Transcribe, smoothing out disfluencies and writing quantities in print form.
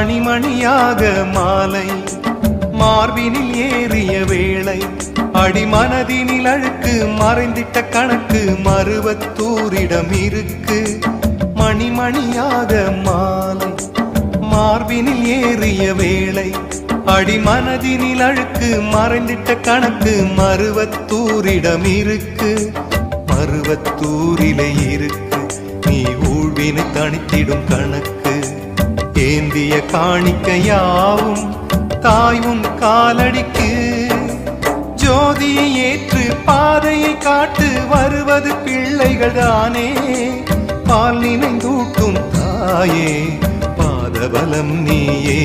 மணிமணியாக மாலை மார்பினில் ஏறிய வேளை அடிமனதினில் அழுக்கு மறைந்திட்ட கணக்கு மருவத்தூரிடம் இருக்கு. மணிமணியாக மாலை மார்பினில் ஏறிய வேளை அடிமனதினில் அழுக்கு மறைந்திட்ட கணக்கு மருவத்தூரிடம் இருக்கு. மருவத்தூரிலே இருக்கு நீ ஊழ்வினை தணித்திடும் கணக்கு. ஏந்திய காணிக்கையாவும் தாயும் காலடிக்கு. ஜோதியை ஏற்று பாதையை காட்டு வருவது பிள்ளைகள் தானே. பால் நினைந்தூட்டும் தாயே பாதபலம் நீயே.